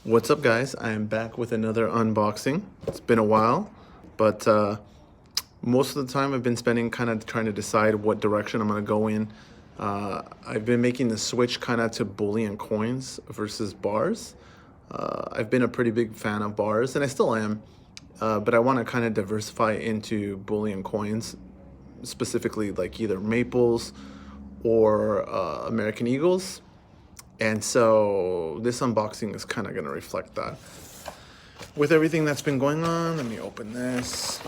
What's up, guys? I am back with another unboxing. It's been a while, but most of the time I've been spending kind of trying to decide what direction I'm going to go in. I've been making the switch kind of to bullion coins versus bars. I've been a pretty big fan of bars, and I still am, but I want to kind of diversify into bullion coins, specifically like either Maples or American Eagles. And so this unboxing is kind of going to reflect that. With everything that's been going on, let me open this.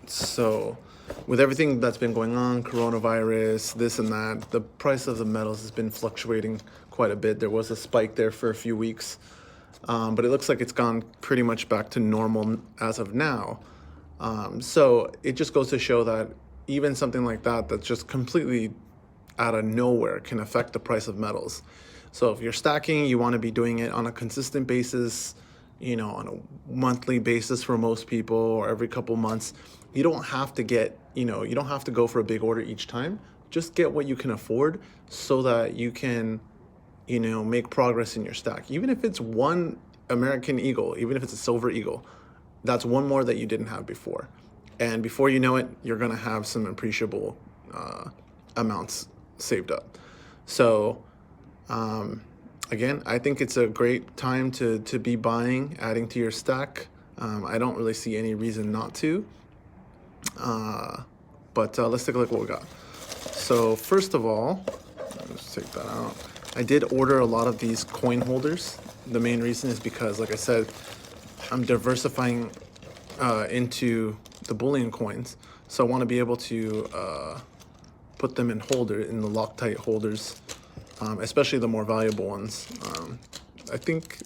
So with everything that's been going on, coronavirus, this and that, the price of the metals has been fluctuating quite a bit. There was a spike there for a few weeks, but it looks like it's gone pretty much back to normal as of now. So it just goes to show that even something like that that's just completely out of nowhere can affect the price of metals. So if you're stacking, you want to be doing it on a consistent basis, on a monthly basis for most people, or every couple months. You don't have to get, you don't have to go for a big order each time. Just get what you can afford so that you can, make progress in your stack. Even if it's one American Eagle, even if it's a silver eagle, that's one more that you didn't have before. And before you know it, you're going to have some appreciable amounts saved up. So, again, I think it's a great time to be buying, adding to your stack. I don't really see any reason not to. But let's take a look at what we got. So first of all, let's take that out. I did order a lot of these coin holders. The main reason is because, like I said, I'm diversifying into the bullion coins, so I want to be able to put them in the Loctite holders, especially the more valuable ones. I think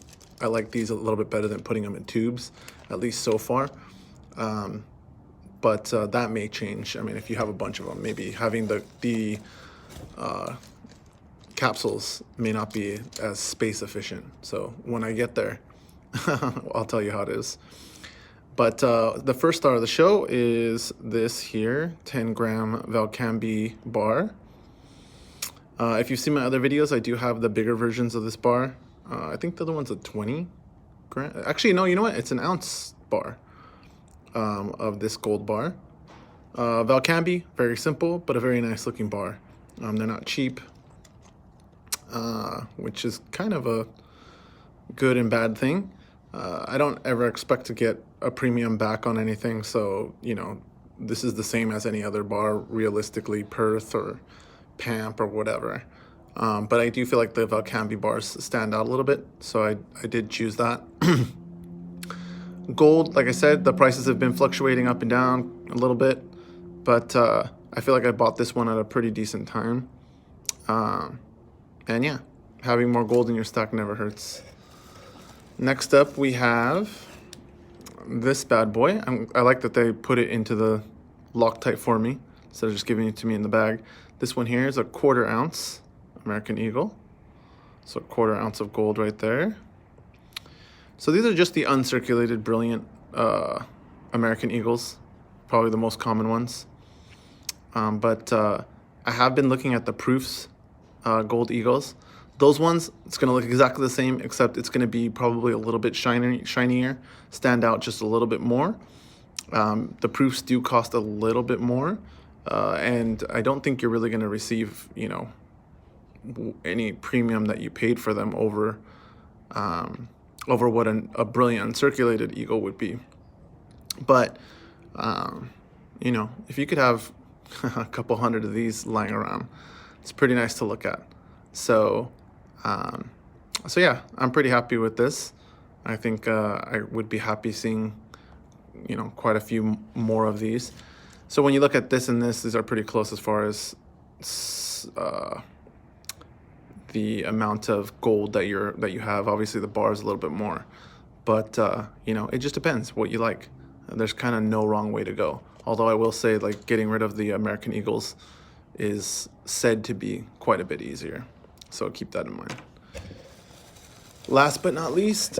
I like these a little bit better than putting them in tubes, at least so far. But that may change. I mean, if you have a bunch of them, maybe having the capsules may not be as space efficient. So when I get there, I'll tell you how it is. But the first star of the show is this here, 10-gram Valcambi bar. If you've seen my other videos, I do have the bigger versions of this bar. I think the other one's a 20 gram. Actually, no, you know what? It's an ounce bar of this gold bar. Valcambi, very simple, but a very nice looking bar. They're not cheap, which is kind of a good and bad thing. I don't ever expect to get a premium back on anything, so this is the same as any other bar, realistically, Perth or Pamp or whatever. But I do feel like the Valcambi bars stand out a little bit, so I did choose that. Gold, like I said, the prices have been fluctuating up and down a little bit, but I feel like I bought this one at a pretty decent time. And yeah, having more gold in your stack never hurts. Next up, we have this bad boy. I like that they put it into the Loctite for me instead of just giving it to me in the bag. This one here is a 1/4 ounce American Eagle. So a 1/4 ounce of gold right there. So these are just the uncirculated brilliant American Eagles, probably the most common ones. But I have been looking at the Proofs gold Eagles. Those ones, it's going to look exactly the same, except it's going to be probably a little bit shinier, stand out just a little bit more. The Proofs do cost a little bit more, and I don't think you're really going to receive, any premium that you paid for them over what a brilliant uncirculated Eagle would be. But, if you could have a couple hundred of these lying around, it's pretty nice to look at. So yeah, I'm pretty happy with this. I think I would be happy seeing, quite a few more of these. So when you look at this and this, these are pretty close as far as the amount of gold that you have. Obviously, the bar is a little bit more, but it just depends what you like. There's kind of no wrong way to go. Although I will say, like, getting rid of the American Eagles is said to be quite a bit easier. So keep that in mind. Last but not least,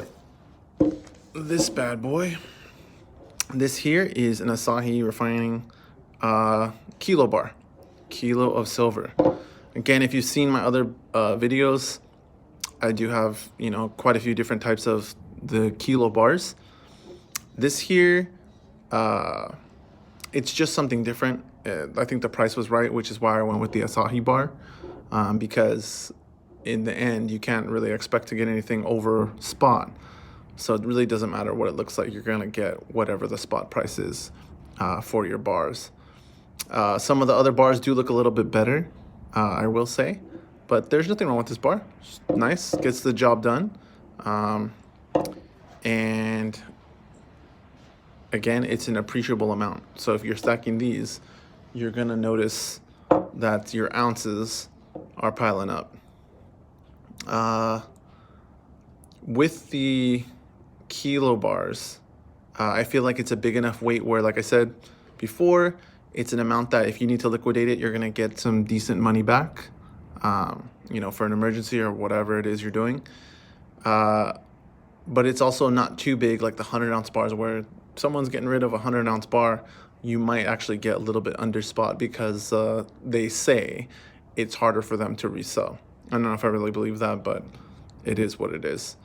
this bad boy. This here is an Asahi Refining kilo bar, kilo of silver. Again, if you've seen my other videos, I do have, quite a few different types of the kilo bars. This here, it's just something different. I think the price was right, which is why I went with the Asahi bar, because in the end, you can't really expect to get anything over spot. So it really doesn't matter what it looks like. You're going to get whatever the spot price is for your bars. Some of the other bars do look a little bit better, I will say. But there's nothing wrong with this bar. It's nice, gets the job done. And again, it's an appreciable amount. So if you're stacking these, you're going to notice that your ounces are piling up. With the kilo bars, I feel like it's a big enough weight where, like I said before, it's an amount that if you need to liquidate it, you're going to get some decent money back, for an emergency or whatever it is you're doing. But it's also not too big like the 100-ounce bars, where someone's getting rid of a 100-ounce bar, you might actually get a little bit under spot because they say it's harder for them to resell. I don't know if I really believe that, but it is what it is.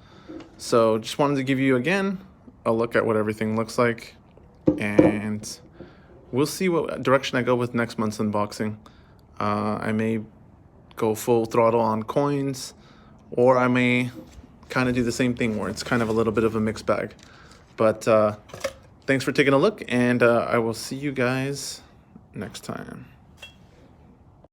So just wanted to give you, again, a look at what everything looks like. And we'll see what direction I go with next month's unboxing. I may go full throttle on coins, or I may kind of do the same thing where it's kind of a little bit of a mixed bag. But thanks for taking a look, and I will see you guys next time.